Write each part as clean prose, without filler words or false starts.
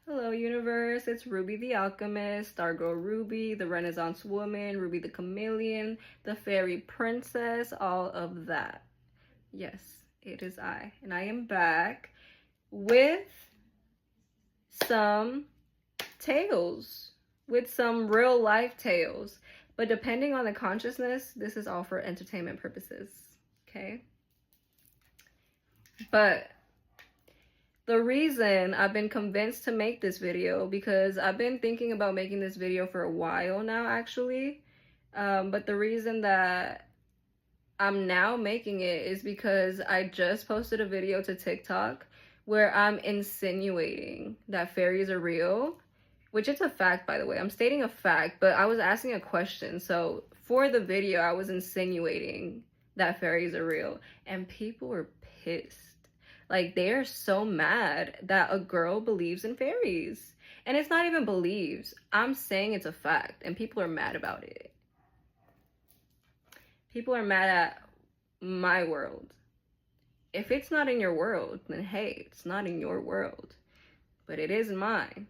Hello, universe. It's Ruby the Alchemist, Stargirl Ruby, the Renaissance Woman, Ruby the Chameleon, the Fairy Princess, all of that. Yes, it is I. And I am back with some tales, with some real life tales. But depending on the consciousness, this is all for entertainment purposes. Okay? But the reason I've been convinced to make this video, because I've been thinking about making this video for a while now, actually. But the reason that I'm now making it is because I just posted a video to TikTok where I'm insinuating that fairies are real, which it's a fact, by the way. I'm stating a fact, but I was asking a question. So for the video, I was insinuating that fairies are real, and people were pissed. Like, they are so mad that a girl believes in fairies. And it's not even believes. I'm saying it's a fact, and people are mad about it. People are mad at my world. If it's not in your world, then hey, it's not in your world. But it is mine.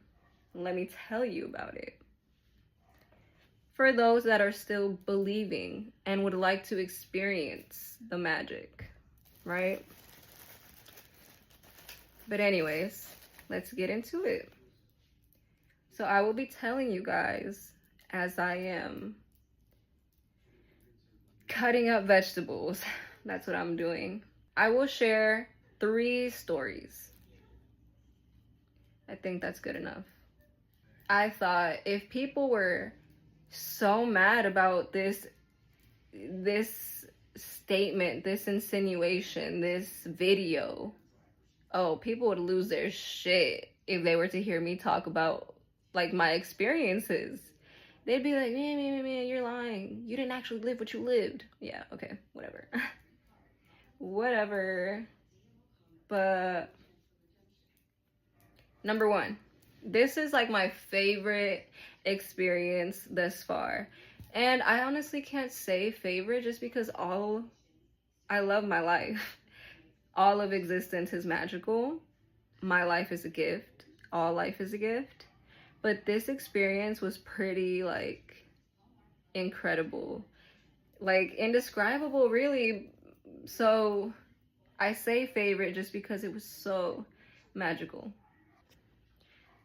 Let me tell you about it. For those that are still believing and would like to experience the magic, right? But anyways, let's get into it. So I will be telling you guys as I am cutting up vegetables. That's what I'm doing. I will share 3 stories. I think that's good enough. I thought if people were so mad about this statement, this insinuation, this video, oh, people would lose their shit if they were to hear me talk about like my experiences. They'd be like, man, you're lying. You didn't actually live what you lived. Yeah, okay, whatever. Whatever. But number 1, this is like my favorite experience thus far. And I honestly can't say favorite just because I love my life. All of existence is magical. My life is a gift. All life is a gift. But this experience was pretty like incredible. Like indescribable, really. So I say favorite just because it was so magical.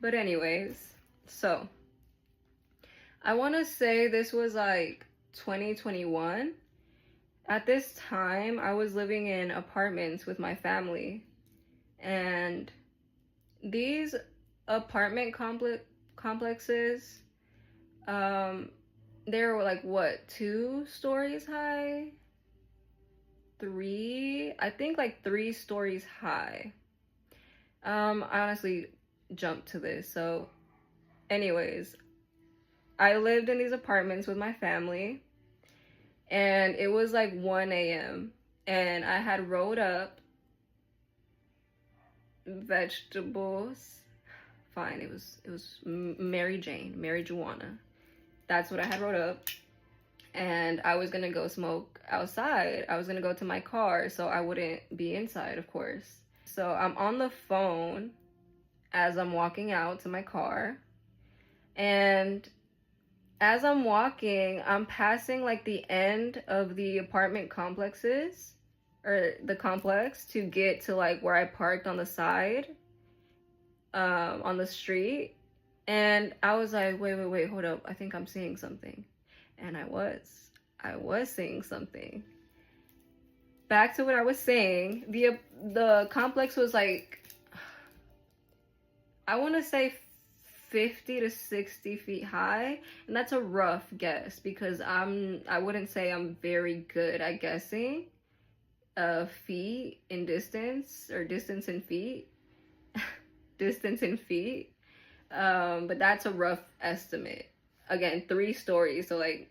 But anyways, so I want to say this was like 2021. At this time, I was living in apartments with my family, and these apartment complexes, they were like what, 2 stories high, 3, I think like 3 stories high. I honestly jumped to this. So anyways, I lived in these apartments with my family, and it was like 1 a.m. and I had rolled up vegetables. Fine, it was Mary Jane, Mary Juana. That's what I had rolled up. And I was gonna go smoke outside. I was gonna go to my car so I wouldn't be inside, of course. So I'm on the phone as I'm walking out to my car. And as I'm walking, I'm passing like the end of the apartment complexes, or the complex, to get to like where I parked on the side, on the street. And I was like, wait, hold up. I think I'm seeing something. And I was seeing something. Back to what I was saying, the complex was like, I want to say 50 to 60 feet high, and that's a rough guess because I wouldn't say I'm very good at guessing feet in distance, or distance in feet. Distance in feet. But that's a rough estimate. Again, 3 stories, so like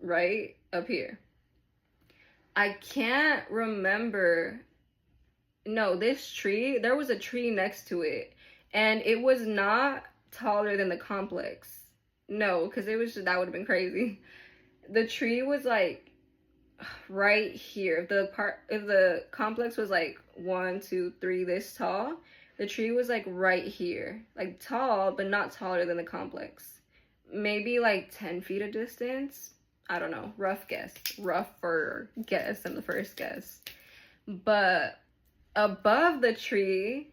right up here. I can't remember. No, this tree, there was a tree next to it, and it was not taller than the complex. No, because it was, that would have been crazy. The tree was like right here. If the complex was like 1, 2, 3 this tall, The tree was like right here, like tall, but not taller than the complex. Maybe like 10 feet of distance. I don't know. Rough guess. Rougher guess than the first guess. But above the tree,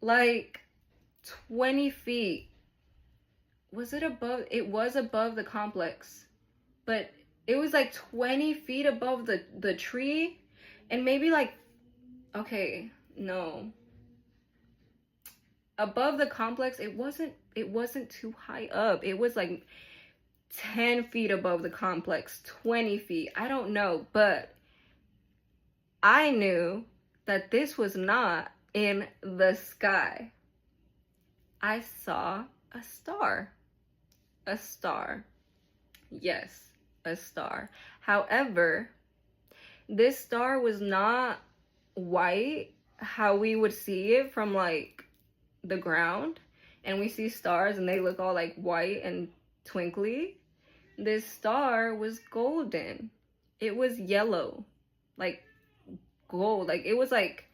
like 20 feet. Was it above? It was above the complex. But it was like 20 feet above the tree. And maybe like, okay, no. Above the complex, it wasn't too high up. It was like 10 feet above the complex, 20 feet. I don't know, but I knew that this was not in the sky. I saw a star. A star. Yes, a star. However, this star was not white how we would see it from like the ground, and we see stars and they look all like white and twinkly. This star was golden. It was yellow, like gold. Like it was like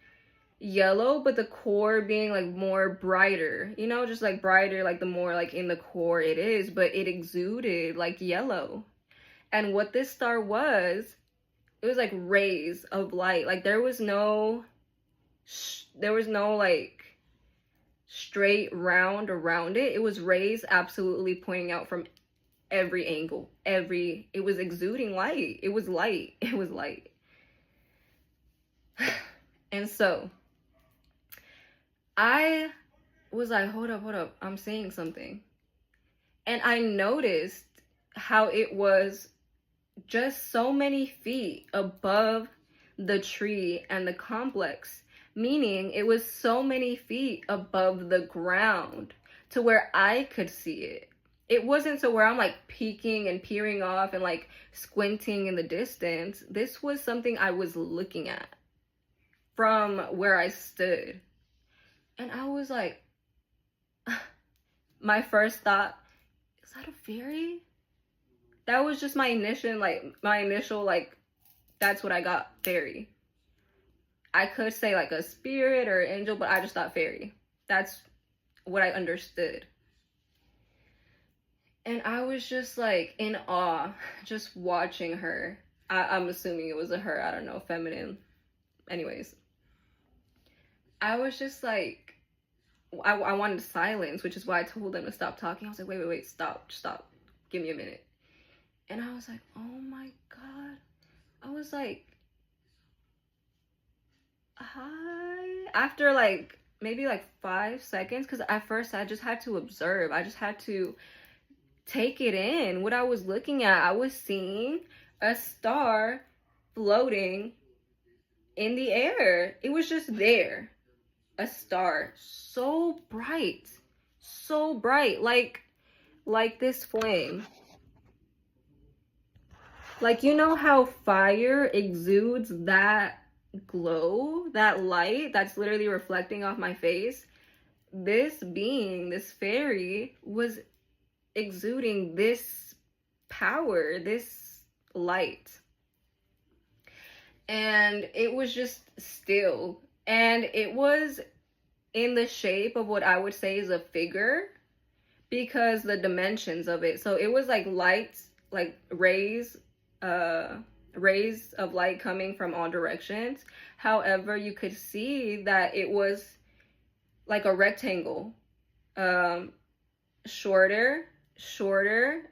yellow, but the core being like more brighter, you know, just like brighter, like the more like in the core it is, but it exuded like yellow. And what this star was, it was like rays of light. Like there was no like straight round around it. It was rays absolutely pointing out from every angle. It was exuding light. It was light. It was light. And so I was like, hold up, I'm seeing something. And I noticed how it was just so many feet above the tree and the complex, meaning it was so many feet above the ground to where I could see it. It wasn't to where I'm like peeking and peering off and like squinting in the distance. This was something I was looking at from where I stood. And I was like, my first thought, is that a fairy? That was just my initial, like, that's what I got, fairy. I could say like a spirit or an angel, but I just thought fairy. That's what I understood. And I was just like in awe, just watching her. I'm assuming it was a her, I don't know, feminine. Anyways, I was just like, I wanted silence, which is why I told them to stop talking. I was like, wait, stop, give me a minute. And I was like, oh my God. I was like, hi. After like, maybe like 5 seconds, because at first I just had to observe. I just had to take it in, what I was looking at. I was seeing a star floating in the air. It was just there. A star. So bright. So bright. Like this flame. Like, you know how fire exudes that glow, that light that's literally reflecting off my face? This being, this fairy, was exuding this power, this light. And it was just still. And it was in the shape of what I would say is a figure, because the dimensions of it. So it was like lights, like rays of light coming from all directions. However, you could see that it was like a rectangle, shorter,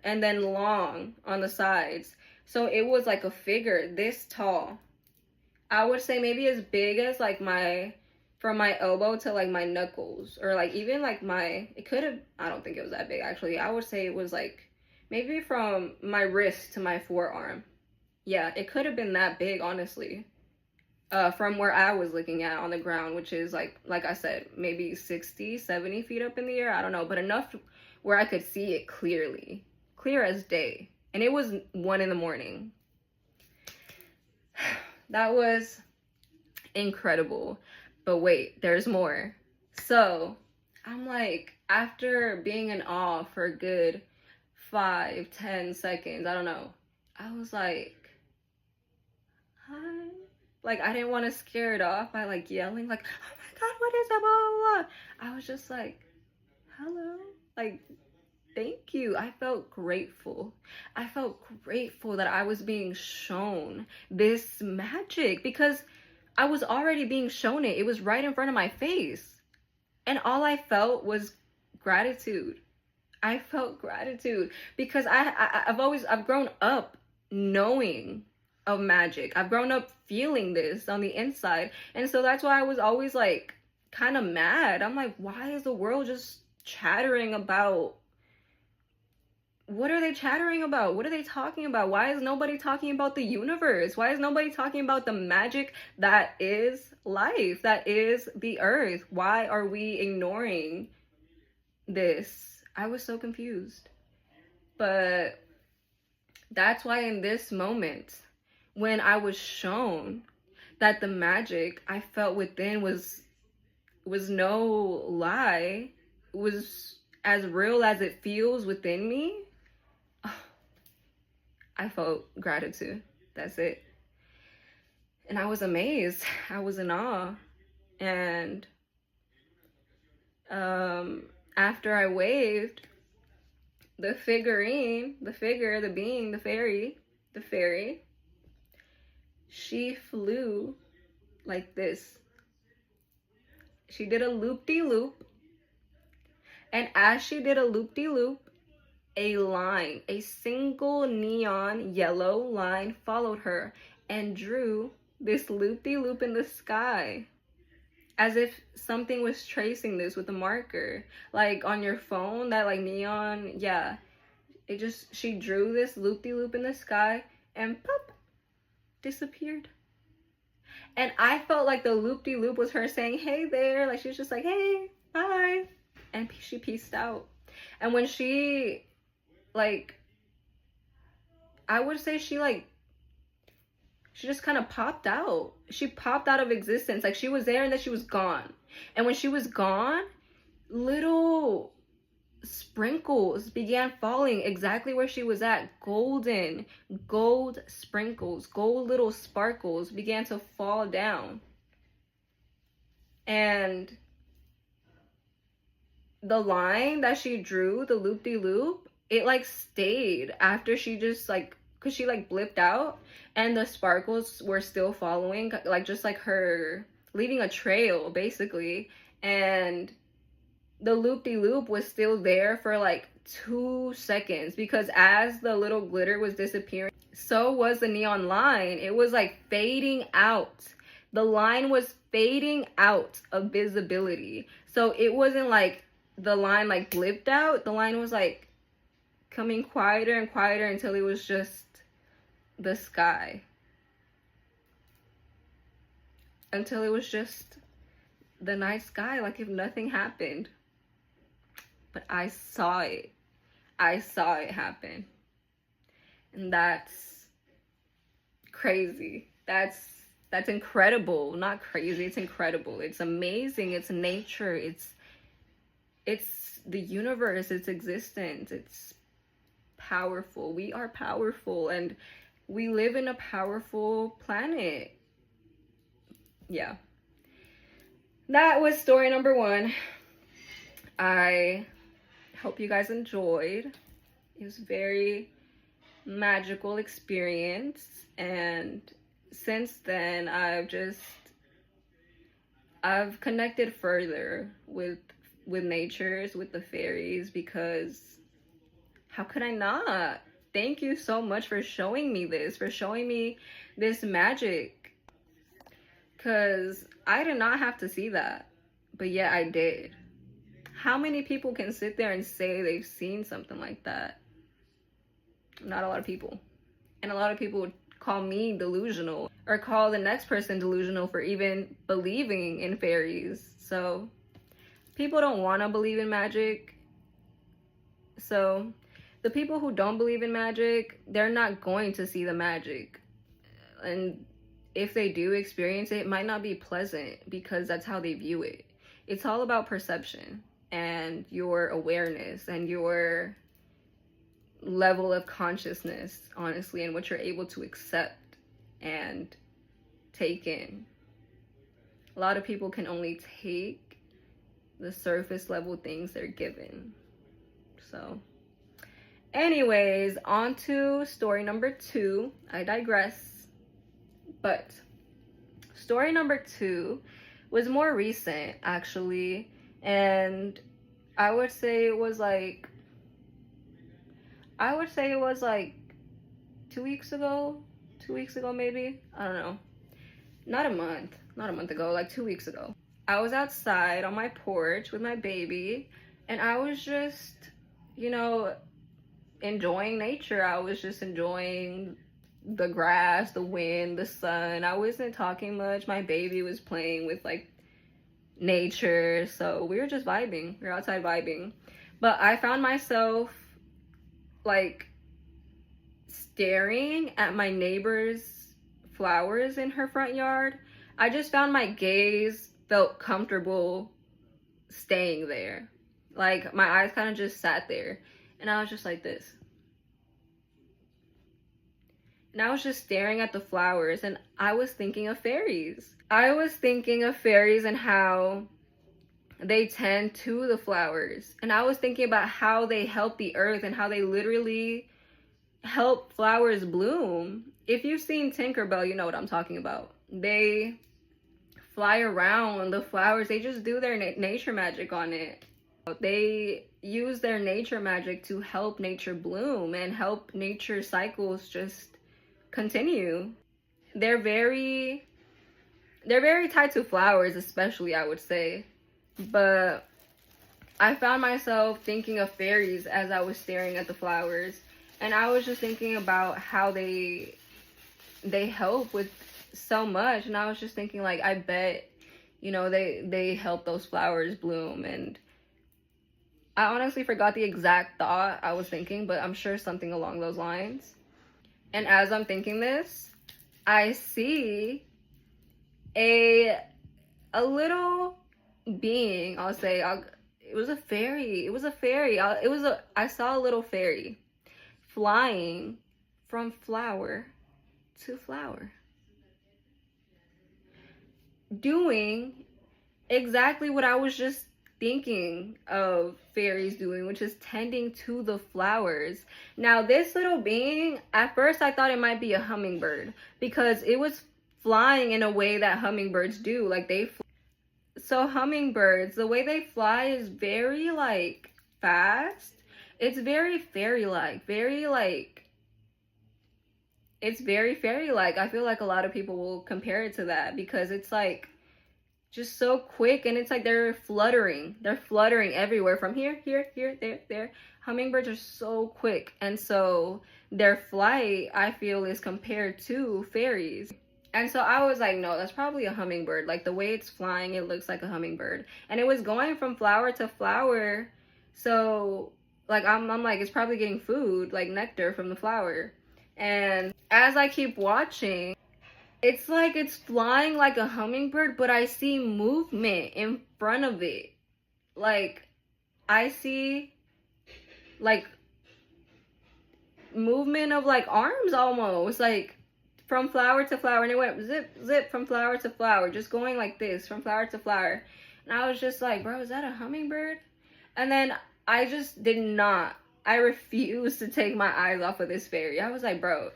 and then long on the sides. So it was like a figure this tall. I would say maybe as big as like from my elbow to like my knuckles, or like even like it could have, I don't think it was that big actually. I would say it was like maybe from my wrist to my forearm. Yeah, it could have been that big, honestly. From where I was looking at on the ground, which is like I said, maybe 60, 70 feet up in the air. I don't know, but enough where I could see it clearly, clear as day. And it was 1 a.m. That was incredible. But wait, there's more. So I'm like, after being in awe for a good 5-10 seconds, I don't know, I was like, hi. Like, I didn't want to scare it off by like yelling like, oh my God, what is that? Blah, blah, blah. I was just like, hello, like, thank you. I felt grateful. I felt grateful that I was being shown this magic because I was already being shown it. It was right in front of my face. And all I felt was gratitude. I felt gratitude because I've grown up knowing of magic. I've grown up feeling this on the inside. And so that's why I was always like kind of mad. I'm like, why is the world just chattering about, what are they chattering about? What are they talking about? Why is nobody talking about the universe? Why is nobody talking about the magic that is life, that is the earth? Why are we ignoring this? I was so confused. But that's why in this moment, when I was shown that the magic I felt within was no lie, was as real as it feels within me, I felt gratitude. That's it. And I was amazed. I was in awe. And after I waved, the figurine, the figure, the being, the fairy, she flew like this. She did a loop-de-loop. And as she did a loop-de-loop, a line, a single neon yellow line followed her and drew this loop-de-loop in the sky, as if something was tracing this with a marker, like on your phone, that like neon. Yeah, she drew this loop-de-loop in the sky and pop, disappeared. And I felt like the loop-de-loop was her saying, hey there, like she was just like, hey, bye, and she peaced out. And when she, like, I would say she just kind of popped out. She popped out of existence. Like, she was there and then she was gone. And when she was gone, little sprinkles began falling exactly where she was at. Golden, gold sprinkles, gold little sparkles began to fall down. And the line that she drew, the loop-de-loop, it like stayed after she just like, because she like blipped out, and the sparkles were still following, like just like her leaving a trail basically. And the loop-de-loop was still there for like 2 seconds, because as the little glitter was disappearing, so was the neon line. It was like fading out. The line was fading out of visibility. So it wasn't like the line like blipped out. The line was like coming quieter and quieter until it was just the sky. Until it was just the night sky, like if nothing happened. But I saw it. I saw it happen. And that's crazy. That's incredible. Not crazy, it's incredible. It's amazing. It's nature. It's the universe, it's existence. It's powerful. We are powerful, and we live in a powerful planet. Yeah. That was story number 1. I hope you guys enjoyed. It was a very magical experience, and since then I've connected further with natures, with the fairies, because how could I not? Thank you so much for showing me this, for showing me this magic, because I did not have to see that, but yet I did. How many people can sit there and say they've seen something like that? Not a lot of people. And a lot of people would call me delusional, or call the next person delusional for even believing in fairies. So people don't want to believe in magic. So the people who don't believe in magic, they're not going to see the magic. And if they do experience it, it might not be pleasant, because that's how they view it. It's all about perception and your awareness and your level of consciousness, honestly, and what you're able to accept and take in. A lot of people can only take the surface level things they're given. So anyways, on to story number 2. I digress. But story number 2 was more recent, actually. And I would say it was like 2 weeks ago. 2 weeks ago, maybe. I don't know. Not a month ago, like 2 weeks ago. I was outside on my porch with my baby, and I was just, you know, enjoying nature. I was just enjoying the grass, the wind, the sun. I wasn't talking much. My baby was playing with like nature, so we were just vibing. We were outside vibing. But I found myself like staring at my neighbor's flowers in her front yard. I just found my gaze felt comfortable staying there. Like my eyes kind of just sat there, and I was just like this. And I was just staring at the flowers, and I was thinking of fairies. I was thinking of fairies and how they tend to the flowers. And I was thinking about how they help the earth and how they literally help flowers bloom. If you've seen Tinkerbell, you know what I'm talking about. They fly around the flowers. They just do their nature magic on it. They use their nature magic to help nature bloom and help nature cycles just continue. They're very tied to flowers, especially, I would say. But I found myself thinking of fairies as I was staring at the flowers, and I was just thinking about how they help with so much. And I was just thinking, like, I bet, you know, they help those flowers bloom. And I honestly forgot the exact thought I was thinking, but I'm sure something along those lines. And as I'm thinking this, I see a little being. I'll say it was a fairy. I saw a little fairy flying from flower to flower, doing exactly what I was just thinking of fairies doing, which is tending to the flowers. Now, this little being, at first I thought it might be a hummingbird, because it was flying in a way that hummingbirds do. Like so hummingbirds, the way they fly is very like fast. It's very fairy-like, it's very fairy-like. I feel like a lot of people will compare it to that, because it's like just so quick, and it's like they're fluttering everywhere, from here, there. Hummingbirds are so quick, and so their flight, I feel, is compared to fairies. And so I was like, no, that's probably a hummingbird. Like the way it's flying, it looks like a hummingbird. And it was going from flower to flower. So like I'm like, it's probably getting food, like nectar from the flower. And as I keep watching, it's like it's flying like a hummingbird, but I see movement in front of it. Like I see like movement of like arms almost, like from flower to flower, and it went zip zip from flower to flower, just going like this from flower to flower. And I was just like, bro, is that a hummingbird? And then I just I refused to take my eyes off of this fairy. I was like, bro,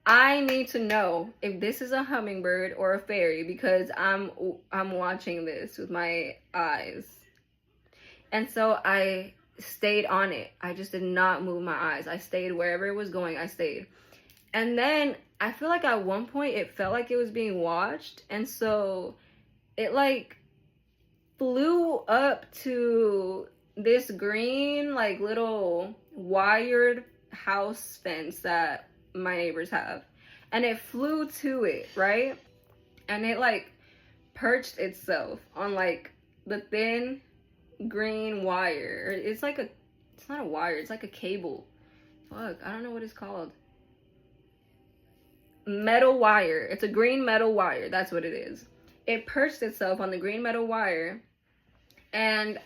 I need to know if this is a hummingbird or a fairy, because I'm watching this with my eyes. And so I stayed on it. I just did not move my eyes. I stayed wherever it was going. I stayed. And then I feel like at one point it felt like it was being watched, and so it like flew up to this green like little wired house fence that my neighbors have, and it flew to it, right? And it like perched itself on like the thin green wire. It's not a wire, it's like a cable. Fuck, I don't know what it's called. Metal wire. It's a green metal wire. That's what it is. It perched itself on the green metal wire, and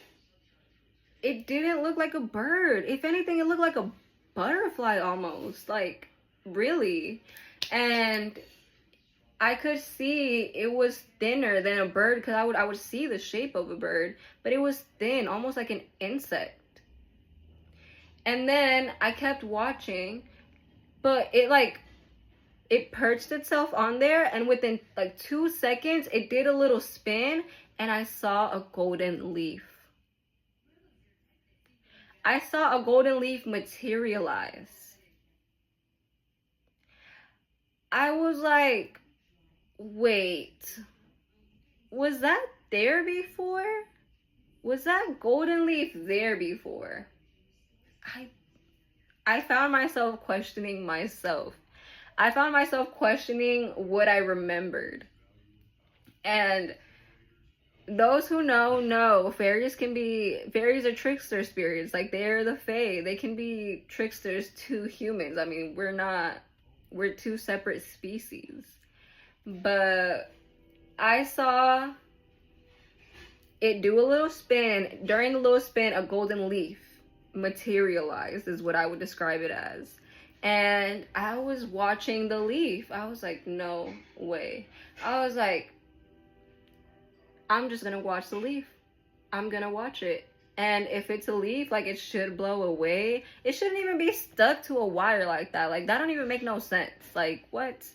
it didn't look like a bird. If anything, it looked like a butterfly almost. Like, really. And I could see it was thinner than a bird because I would see the shape of a bird, but it was thin, almost like an insect. And then I kept watching, but it perched itself on there, and within like 2 seconds it did a little spin, and I saw a golden leaf. I saw a golden leaf materialize. I was like, wait, was that there before? Was that golden leaf there before? I I found myself questioning myself. I found myself questioning what I remembered. And those who know fairies are trickster spirits. Like, they're the fae. They can be tricksters to humans. I mean, we're two separate species. But I saw it do a little spin. During the little spin, a golden leaf materialized, is what I would describe it as. And I was watching the leaf. I was like, no way. I was like, I'm just gonna watch the leaf. I'm gonna watch it. And if it's a leaf, like, it should blow away. It shouldn't even be stuck to a wire like that. Like, that don't even make no sense. Like, what?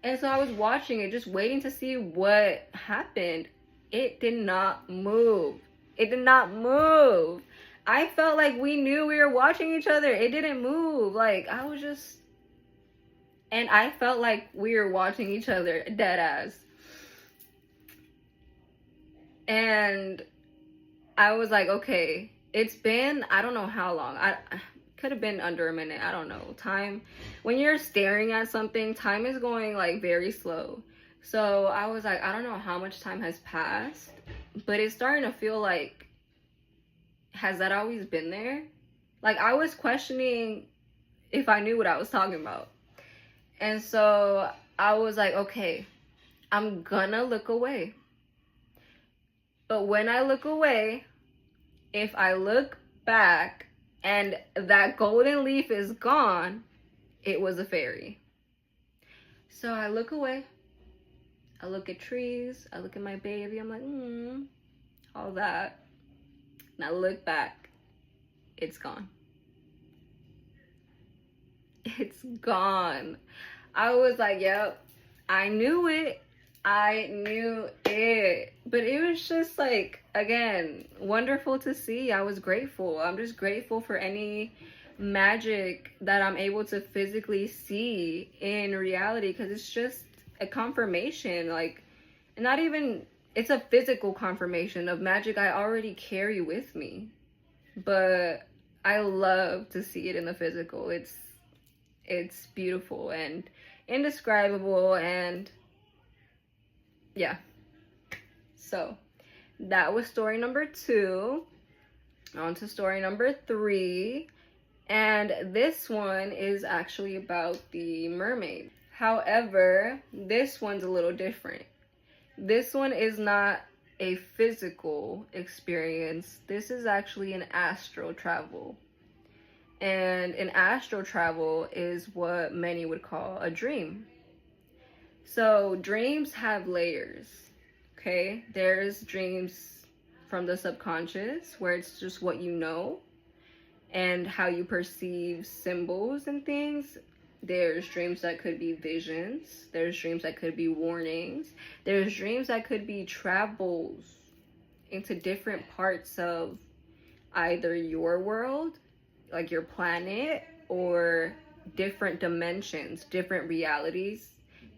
And so I was watching it, just waiting to see what happened. It did not move. It did not move. I felt like we knew we were watching each other. It didn't move. Like, I was just... And I felt like we were watching each other, dead ass. And I was like, okay, it's been, I don't know how long. I could have been under a minute. I don't know. Time, when you're staring at something, time is going like very slow. So I was like, I don't know how much time has passed, but it's starting to feel like, has that always been there? Like, I was questioning if I knew what I was talking about. And so I was like, okay, I'm gonna look away. But when I look away, if I look back and that golden leaf is gone, it was a fairy. So I look away. I look at trees. I look at my baby. I'm like, all that. And I look back. It's gone. It's gone. I was like, yep, I knew it. I knew it. But it was just like, again, wonderful to see. I was grateful. I'm just grateful for any magic that I'm able to physically see in reality, because it's just a confirmation. Like, not even, it's a physical confirmation of magic I already carry with me. But I love to see it in the physical. It's beautiful and indescribable, and yeah. So that was story number 2. On to story number 3. And this one is actually about the mermaid. However, this one's a little different. This one is not a physical experience. This is actually an astral travel. And an astral travel is what many would call a dream. So dreams have layers, okay? There's dreams from the subconscious, where it's just what you know and how you perceive symbols and things. There's dreams that could be visions. There's dreams that could be warnings. There's dreams that could be travels into different parts of either your world, like your planet, or different dimensions, different realities.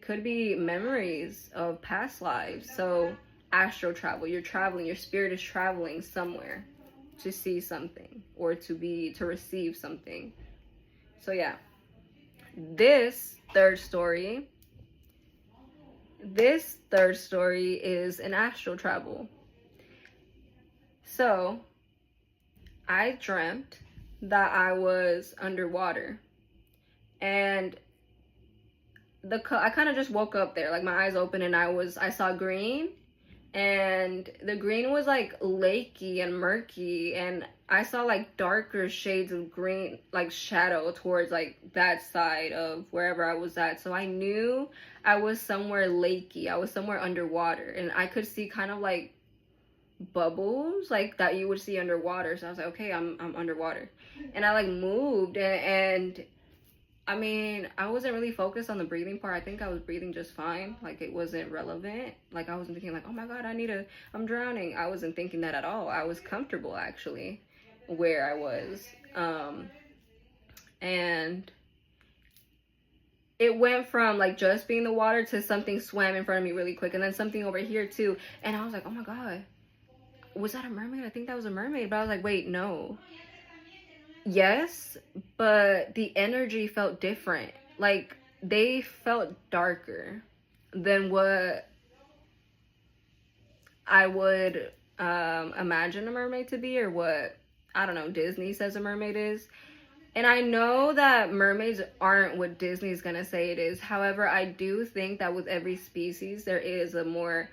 Could be memories of past lives. So astral travel, you're traveling, your spirit is traveling somewhere to see something or to receive something. So yeah, this third story is an astral travel. So I dreamt that I was underwater, and I kind of just woke up there, like my eyes open, and I saw green, and the green was like lakey and murky, and I saw like darker shades of green, like shadow towards like that side of wherever I was at. So I knew I was somewhere lakey, I was somewhere underwater, and I could see kind of like bubbles like that you would see underwater. So I was like, okay, I'm underwater. And I like moved, and I mean, I wasn't really focused on the breathing part. I think I was breathing just fine. Like, it wasn't relevant. Like, I wasn't thinking like, oh my God, I'm drowning. I wasn't thinking that at all. I was comfortable actually where I was. And it went from like just being the water to something swam in front of me really quick, and then something over here too. And I was like, oh my God, was that a mermaid? I think that was a mermaid. But I was like, wait, no. Yes, but the energy felt different. Like, they felt darker than what I would imagine a mermaid to be, or what, I don't know, Disney says a mermaid is. And I know that mermaids aren't what Disney's gonna say it is. However, I do think that with every species, there is a more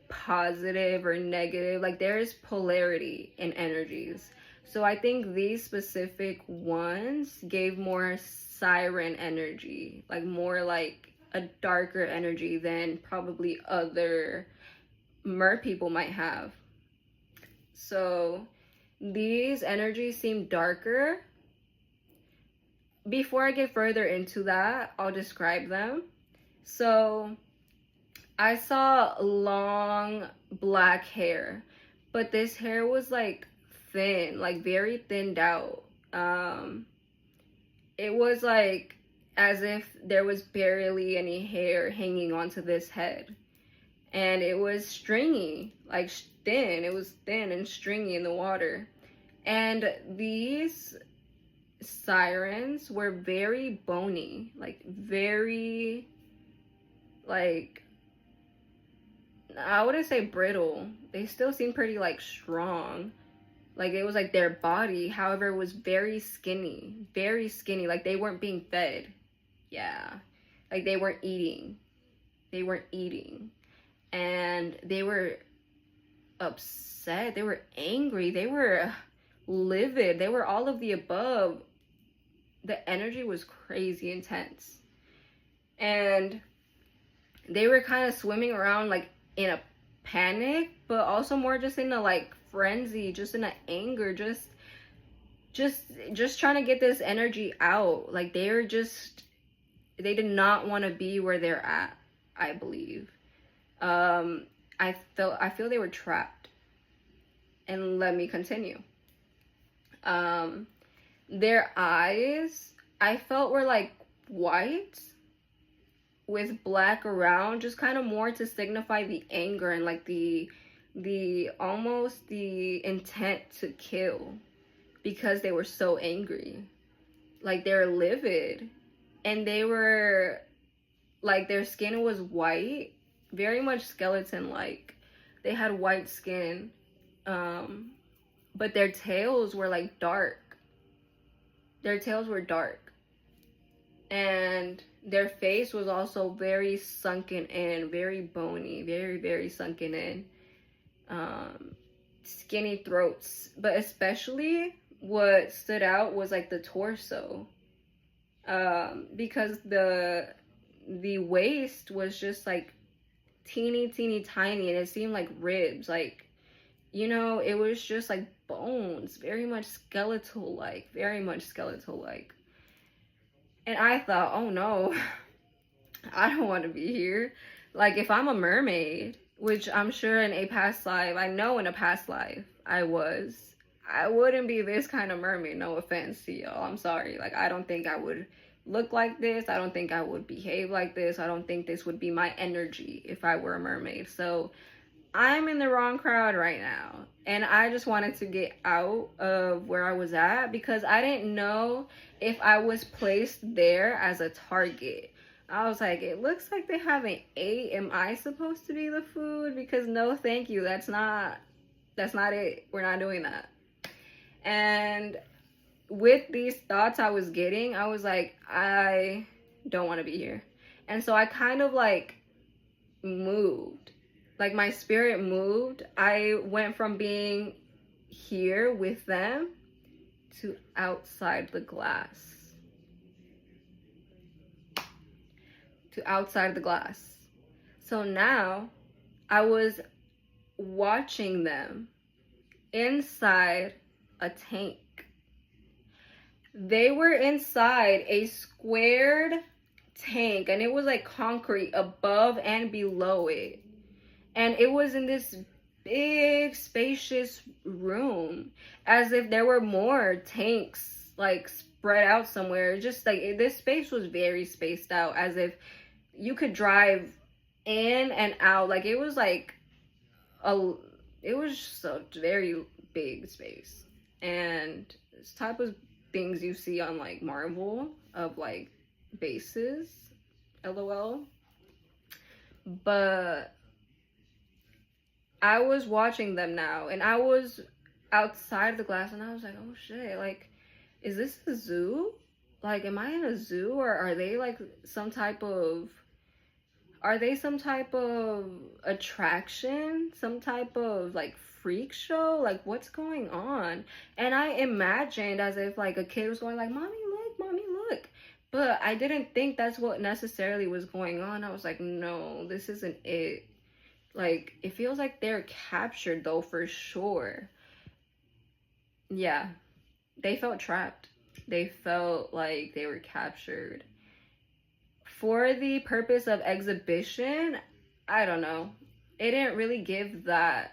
positive or negative, like there is polarity in energies. So I think these specific ones gave more siren energy, like more like a darker energy than probably other mer people might have. So these energies seem darker. Before I get further into that, I'll describe them. So I saw long black hair, but this hair was like thin, like very thinned out. It was like as if there was barely any hair hanging onto this head. And it was stringy, like thin. It was thin and stringy in the water. And these sirens were very bony, like very, like, I wouldn't say brittle. They still seem pretty like strong. Like it was like their body, however, it was very skinny, very skinny. Like they weren't being fed. Yeah. Like they weren't eating. They weren't eating. And they were upset. They were angry. They were livid. They were all of the above. The energy was crazy intense. And they were kind of swimming around like in a panic, but also more just in a like frenzy, just in an anger, just trying to get this energy out. Like they did not want to be where they're at, I believe. I feel they were trapped. And let me continue. Their eyes, I felt, were like white with black around, just kind of more to signify the anger and like the almost the intent to kill, because they were so angry. Like they're livid, and they were like, their skin was white, very much skeleton like. They had white skin, but their tails were like dark. Their tails were dark. And their face was also very sunken in, very bony, very, very sunken in. Skinny throats. But especially what stood out was like the torso. Because the waist was just like teeny tiny, and it seemed like ribs. Like, you know, it was just like bones, very much skeletal like, very much skeletal like. And I thought, oh no, I don't want to be here. Like, if I'm a mermaid, which I'm sure in a past life, I know in a past life I was, I wouldn't be this kind of mermaid. No offense to y'all, I'm sorry. Like, I don't think I would look like this. I don't think I would behave like this. I don't think this would be my energy if I were a mermaid. So I'm in the wrong crowd right now, and I just wanted to get out of where I was at, because I didn't know if I was placed there as a target. I was like, it looks like they haven't ate. Am I supposed to be the food? Because no, thank you. That's not it. We're not doing that. And with these thoughts I was getting, I was like, I don't want to be here. And so I kind of like moved. like my spirit moved. I went from being here with them to outside the glass. To outside the glass. So now I was watching them inside a tank. They were inside a squared tank, and it was like concrete above and below it. And it was in this big spacious room, as if there were more tanks like spread out somewhere. Just like this space was very spaced out, as if you could drive in and out. Like it was like it was just a very big space. And this type of things you see on like Marvel of like bases, LOL. But I was watching them now, and I was outside the glass, and I was like, oh shit, like, is this a zoo? Like, am I in a zoo, or are they like some type of attraction, some type of like freak show? Like, what's going on? And I imagined as if like a kid was going like, mommy look, but I didn't think that's what necessarily was going on. I was like, no, this isn't it. Like, it feels like they're captured though, for sure. Yeah, they felt trapped. They felt like they were captured. For the purpose of exhibition, I don't know. It didn't really give that.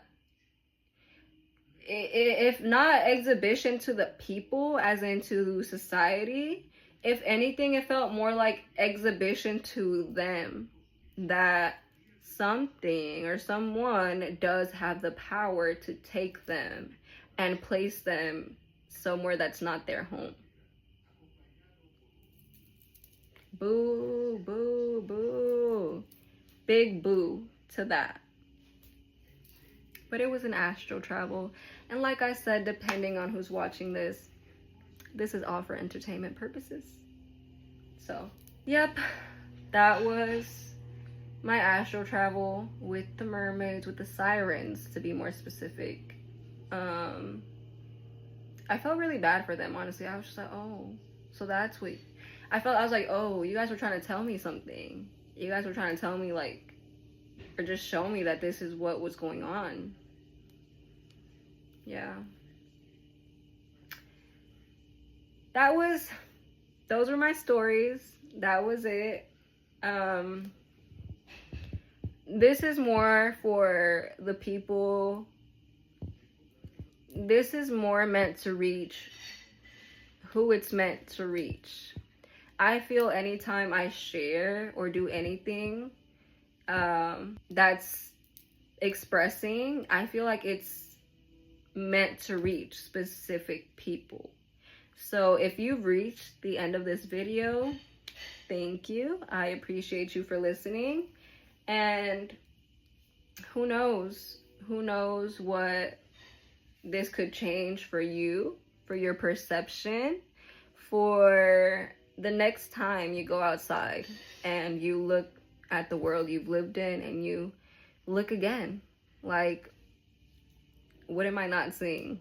If not exhibition to the people, as into society, if anything, it felt more like exhibition to them. That something or someone does have the power to take them and place them somewhere that's not their home. Boo, boo, boo. Big boo to that. But it was an astral travel. And like I said, depending on who's watching this, this is all for entertainment purposes. So, yep, that was my astral travel with the mermaids, with the sirens, to be more specific. I felt really bad for them, honestly. I was just like, oh, so that's what I was like, oh, you guys were trying to tell me something. You guys were trying to tell me, like, or just show me that this is what was going on. Yeah. Those were my stories. That was it. This is more for the people. This is more meant to reach who it's meant to reach. I feel anytime I share or do anything that's expressing, I feel like it's meant to reach specific people. So if you've reached the end of this video, thank you. I appreciate you for listening. And who knows what this could change for you, for your perception, for the next time you go outside and you look at the world you've lived in and you look again, like, what am I not seeing?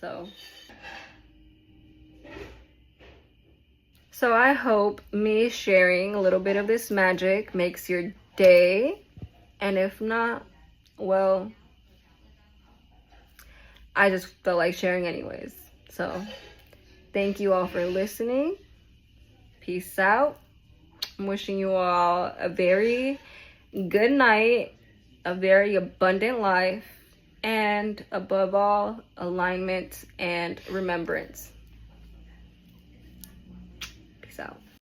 So I hope me sharing a little bit of this magic makes your day. And if not, well, I just felt like sharing anyways. So thank you all for listening. Peace out. I'm wishing you all a very good night, a very abundant life, and above all, alignment and remembrance. Peace out.